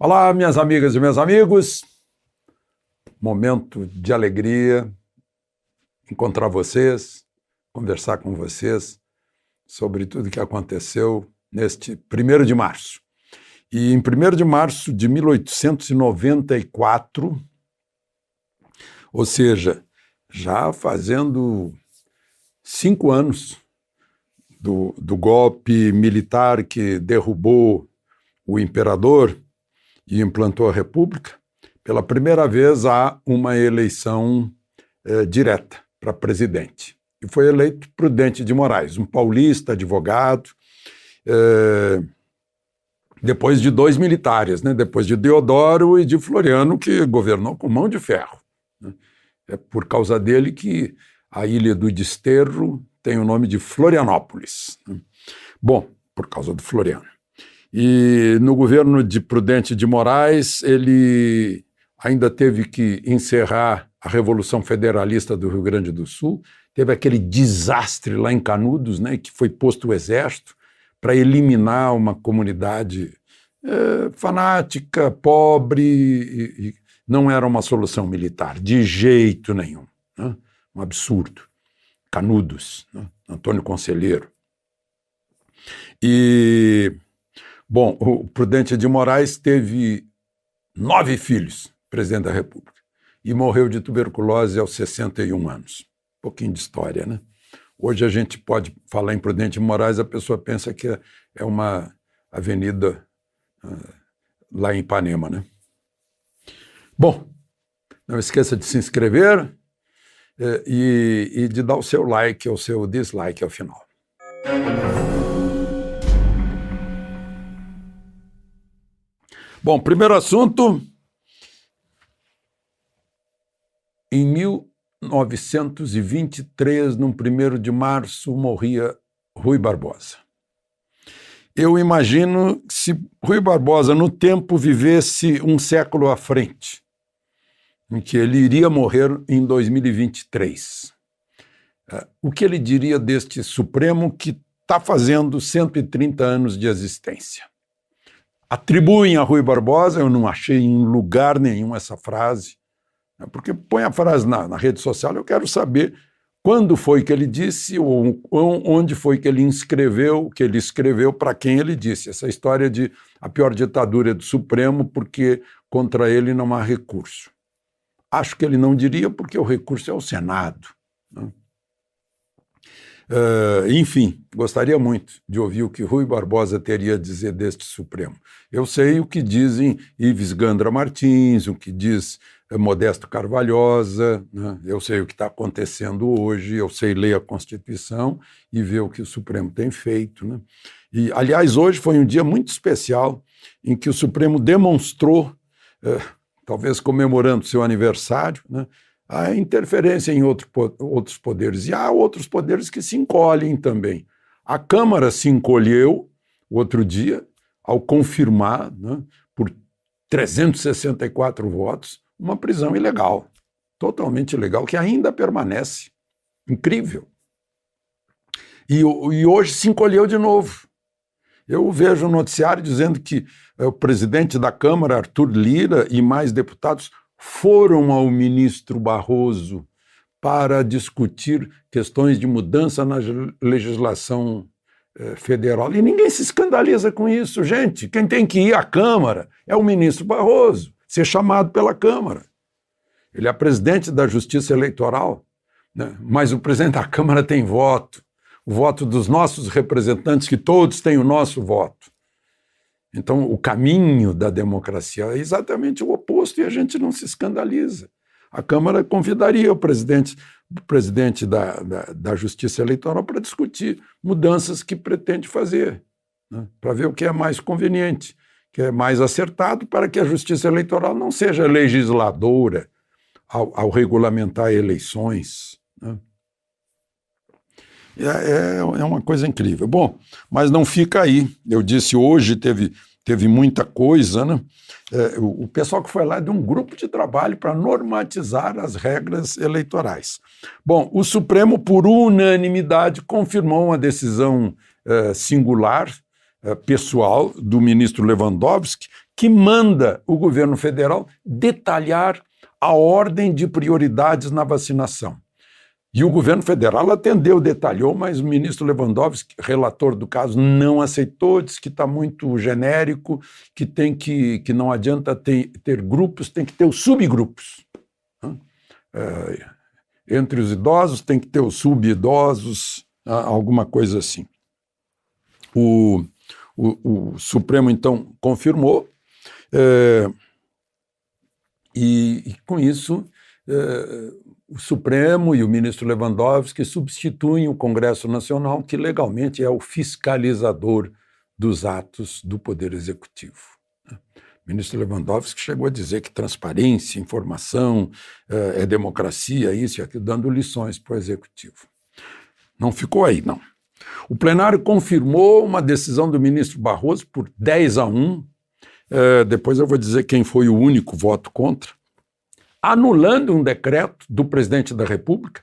Olá, minhas amigas e meus amigos. Momento de alegria encontrar vocês, conversar com vocês sobre tudo o que aconteceu neste 1º de março. E em 1º de março de 1894, ou seja, já fazendo 5 anos do golpe militar que derrubou o imperador e implantou a República, pela primeira vez há uma eleição direta para presidente. E foi eleito Prudente de Moraes, um paulista, advogado, depois de 2 militares, né? Depois de Deodoro e de Floriano, que governou com mão de ferro. Né? É por causa dele que a Ilha do Desterro tem o nome de Florianópolis. Né? Bom, por causa do Floriano. E no governo de Prudente de Moraes, ele ainda teve que encerrar a Revolução Federalista do Rio Grande do Sul, teve aquele desastre lá em Canudos, né, que foi posto o exército para eliminar uma comunidade fanática, pobre, e não era uma solução militar, de jeito nenhum. Né? Um absurdo. Canudos, né? Antônio Conselheiro. Bom, o Prudente de Moraes teve 9 filhos, presidente da República, e morreu de tuberculose aos 61 anos. Um pouquinho de história, né? Hoje a gente pode falar em Prudente de Moraes, a pessoa pensa que é uma avenida lá em Ipanema, né? Bom, não esqueça de se inscrever e de dar o seu like ou o seu dislike ao final. Bom, primeiro assunto, em 1923, no 1º de março, morria Rui Barbosa. Eu imagino que se Rui Barbosa, no tempo, vivesse um século à frente, em que ele iria morrer em 2023, o que ele diria deste Supremo que está fazendo 130 anos de existência? Atribuem a Rui Barbosa, eu não achei em lugar nenhum essa frase, porque põe a frase na rede social, eu quero saber quando foi que ele disse, ou onde foi que ele escreveu, para quem ele disse. Essa história de a pior ditadura do Supremo, porque contra ele não há recurso. Acho que ele não diria, porque o recurso é o Senado. Né? Enfim, gostaria muito de ouvir o que Rui Barbosa teria a dizer deste Supremo. Eu sei o que dizem Ives Gandra Martins, o que diz Modesto Carvalhosa, né? Eu sei o que está acontecendo hoje, eu sei ler a Constituição e ver o que o Supremo tem feito. Né? E, aliás, hoje foi um dia muito especial em que o Supremo demonstrou, talvez comemorando seu aniversário, né, a interferência em outros poderes. E há outros poderes que se encolhem também. A Câmara se encolheu outro dia, ao confirmar, né, por 364 votos, uma prisão ilegal, totalmente ilegal, que ainda permanece. Incrível. E hoje se encolheu de novo. Eu vejo um noticiário dizendo que o presidente da Câmara, Arthur Lira, e mais deputados foram ao ministro Barroso para discutir questões de mudança na legislação federal. E ninguém se escandaliza com isso, gente. Quem tem que ir à Câmara é o ministro Barroso, ser chamado pela Câmara. Ele é presidente da Justiça Eleitoral, né? Mas o presidente da Câmara tem voto, o voto dos nossos representantes, que todos têm o nosso voto. Então, o caminho da democracia é exatamente o oposto e a gente não se escandaliza. A Câmara convidaria o presidente da Justiça Eleitoral para discutir mudanças que pretende fazer, né? Para ver o que é mais conveniente, que é mais acertado, para que a Justiça Eleitoral não seja legisladora ao regulamentar eleições. Né? É uma coisa incrível. Bom, mas não fica aí. Eu disse, hoje teve muita coisa, né? O pessoal que foi lá deu um grupo de trabalho para normatizar as regras eleitorais. Bom, o Supremo, por unanimidade, confirmou uma decisão singular pessoal do ministro Lewandowski, que manda o governo federal detalhar a ordem de prioridades na vacinação. E o governo federal atendeu, detalhou, mas o ministro Lewandowski, relator do caso, não aceitou, disse que está muito genérico, que não adianta ter grupos, tem que ter os subgrupos. Entre os idosos tem que ter os subidosos, alguma coisa assim. O Supremo, então, confirmou, e com isso o Supremo e o ministro Lewandowski substituem o Congresso Nacional, que legalmente é o fiscalizador dos atos do Poder Executivo. O ministro Lewandowski chegou a dizer que transparência, informação, é democracia, isso e aquilo, dando lições para o Executivo. Não ficou aí, não. O plenário confirmou uma decisão do ministro Barroso por 10-1, depois eu vou dizer quem foi o único voto contra, anulando um decreto do presidente da República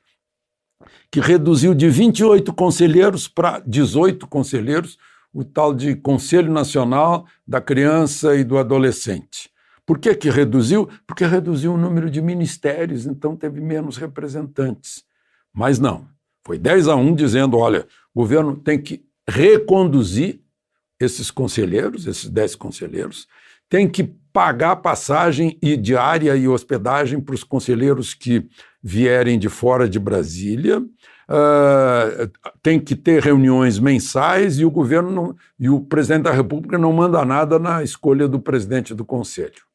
que reduziu de 28 conselheiros para 18 conselheiros o tal de Conselho Nacional da Criança e do Adolescente. Por que reduziu? Porque reduziu o número de ministérios, então teve menos representantes. Mas não, foi 10-1 dizendo, olha, o governo tem que reconduzir esses conselheiros, esses 10 conselheiros, tem que pagar passagem e diária e hospedagem para os conselheiros que vierem de fora de Brasília, tem que ter reuniões mensais e o governo e o presidente da República não manda nada na escolha do presidente do Conselho.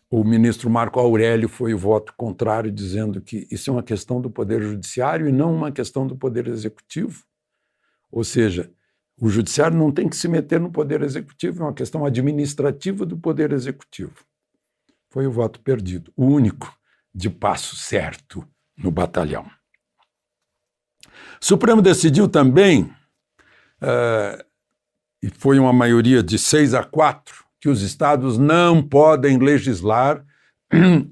O ministro Marco Aurélio foi o voto contrário, dizendo que isso é uma questão do Poder Judiciário e não uma questão do Poder Executivo. Ou seja, o Judiciário não tem que se meter no Poder Executivo, é uma questão administrativa do Poder Executivo. Foi o voto perdido, o único de passo certo no batalhão. O Supremo decidiu também, e foi uma maioria de 6-4, que os estados não podem legislar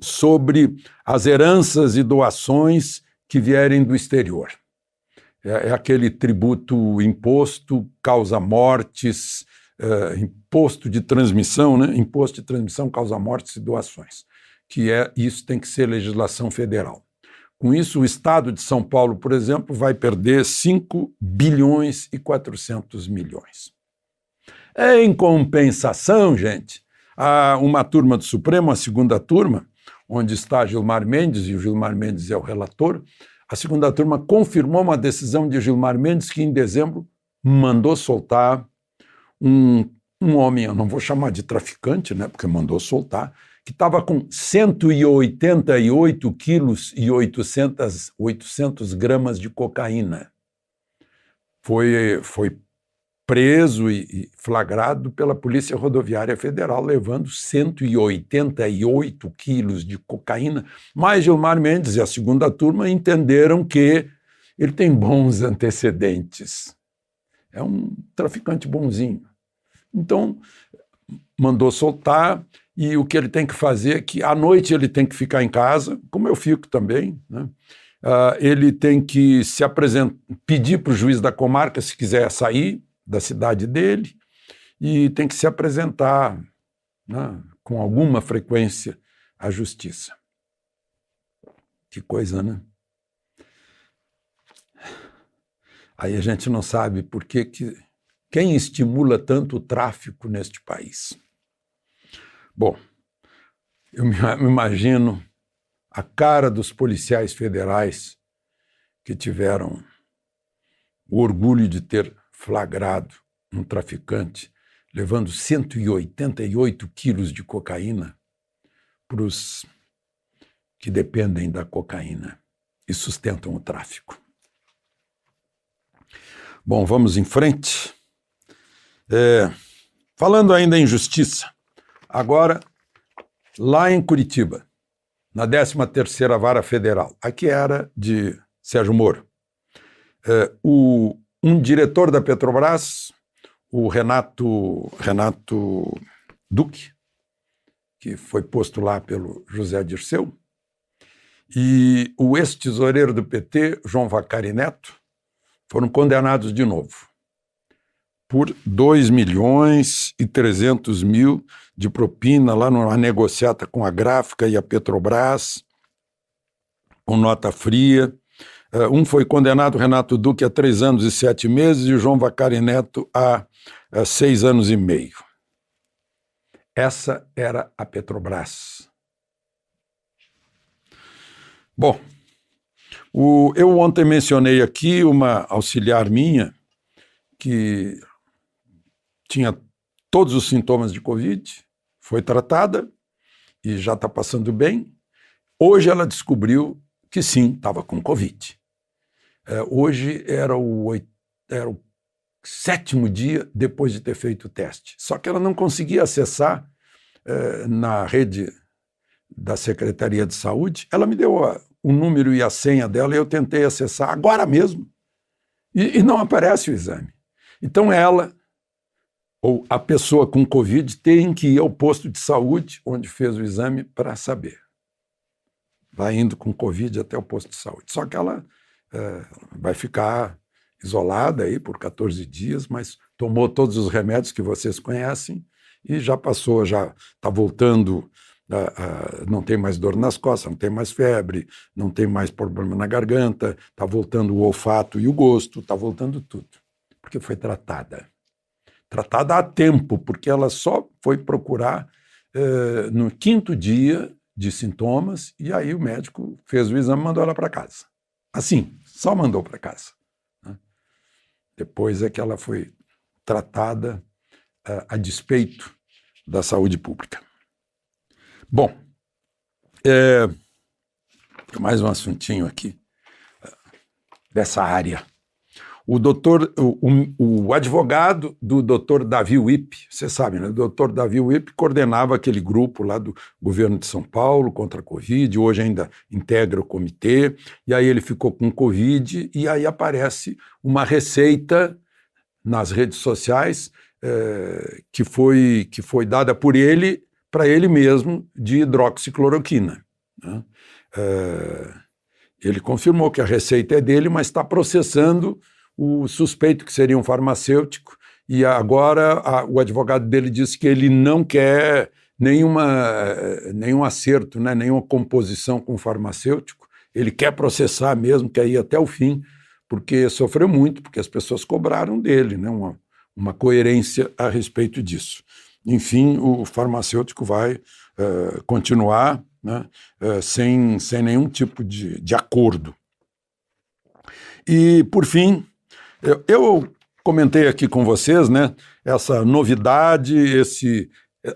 sobre as heranças e doações que vierem do exterior. É aquele tributo imposto, causa-mortes, imposto de transmissão, né? Imposto de transmissão, causa-mortes e doações, isso tem que ser legislação federal. Com isso, o estado de São Paulo, por exemplo, vai perder 5 bilhões e 400 milhões. Em compensação, gente, há uma turma do Supremo, a segunda turma, onde está Gilmar Mendes, e o Gilmar Mendes é o relator, a segunda turma confirmou uma decisão de Gilmar Mendes que, em dezembro, mandou soltar um homem, eu não vou chamar de traficante, né, porque mandou soltar, que estava com 188 quilos e 800 gramas de cocaína. Foi preso e flagrado pela Polícia Rodoviária Federal, levando 188 quilos de cocaína. Mas Gilmar Mendes e a segunda turma entenderam que ele tem bons antecedentes. É um traficante bonzinho. Então, mandou soltar, e o que ele tem que fazer é que à noite ele tem que ficar em casa, como eu fico também, né? Ele tem que se apresentar, pedir para o juiz da comarca se quiser sair da cidade dele, e tem que se apresentar, né, com alguma frequência à justiça. Que coisa, né? Aí a gente não sabe por que quem estimula tanto o tráfico neste país. Bom, eu me imagino a cara dos policiais federais que tiveram o orgulho de ter flagrado um traficante levando 188 quilos de cocaína para os que dependem da cocaína e sustentam o tráfico. Bom, vamos em frente. Falando ainda em justiça, agora lá em Curitiba, na 13ª Vara Federal, aqui era de Sérgio Moro, um diretor da Petrobras, o Renato Duque, que foi posto lá pelo José Dirceu, e o ex-tesoureiro do PT, João Vacari Neto, foram condenados de novo. por 2.300.000 de propina lá numa negociata com a Gráfica e a Petrobras, com nota fria. Um foi condenado, Renato Duque, a 3 anos e 7 meses e o João Vacari Neto a 6 anos e meio. Essa era a Petrobras. Bom, eu ontem mencionei aqui uma auxiliar minha que tinha todos os sintomas de Covid, foi tratada e já está passando bem. Hoje ela descobriu que sim, estava com Covid. Hoje era o 7º dia depois de ter feito o teste. Só que ela não conseguia acessar na rede da Secretaria de Saúde. Ela me deu o número e a senha dela e eu tentei acessar agora mesmo. E não aparece o exame. Então ela, ou a pessoa com Covid, tem que ir ao posto de saúde onde fez o exame para saber. Vai indo com Covid até o posto de saúde. Só que ela vai ficar isolada aí por 14 dias, mas tomou todos os remédios que vocês conhecem e já passou, já está voltando, não tem mais dor nas costas, não tem mais febre, não tem mais problema na garganta, está voltando o olfato e o gosto, está voltando tudo, porque foi tratada. Tratada a tempo, porque ela só foi procurar no 5º dia de sintomas e aí o médico fez o exame e mandou ela para casa. Assim, só mandou para casa. Né? Depois é que ela foi tratada a despeito da saúde pública. Bom, mais um assuntinho aqui dessa área. O advogado do doutor Davi Wip, você sabe, né? O doutor Davi Wip coordenava aquele grupo lá do governo de São Paulo contra a Covid, hoje ainda integra o comitê, e aí ele ficou com Covid, e aí aparece uma receita nas redes sociais que foi dada por ele, para ele mesmo, de hidroxicloroquina. Né? Ele confirmou que a receita é dele, mas está processando o suspeito, que seria um farmacêutico, e agora o advogado dele disse que ele não quer nenhum acerto, né, nenhuma composição com o farmacêutico, ele quer processar mesmo, quer ir até o fim, porque sofreu muito, porque as pessoas cobraram dele, né, uma coerência a respeito disso. Enfim, o farmacêutico vai continuar, né, sem nenhum tipo de acordo. E, por fim, eu comentei aqui com vocês, né, essa novidade,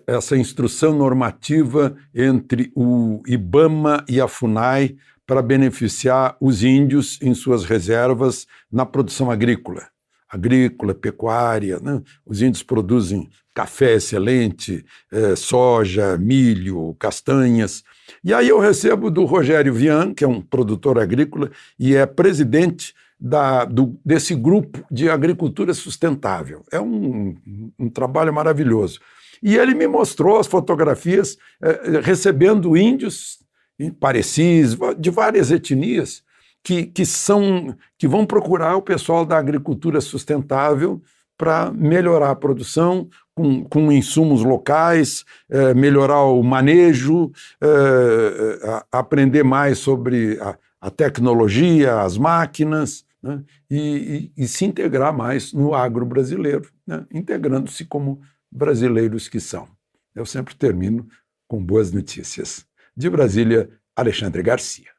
essa instrução normativa entre o IBAMA e a FUNAI para beneficiar os índios em suas reservas na produção agrícola, pecuária. Né? Os índios produzem café excelente, soja, milho, castanhas. E aí eu recebo do Rogério Vian, que é um produtor agrícola e é presidente desse grupo de agricultura sustentável. É um trabalho maravilhoso. E ele me mostrou as fotografias recebendo índios parecis, de várias etnias, que vão procurar o pessoal da agricultura sustentável para melhorar a produção com insumos locais, melhorar o manejo, aprender mais sobre a tecnologia, as máquinas, né, e se integrar mais no agro brasileiro, né, integrando-se como brasileiros que são. Eu sempre termino com boas notícias. De Brasília, Alexandre Garcia.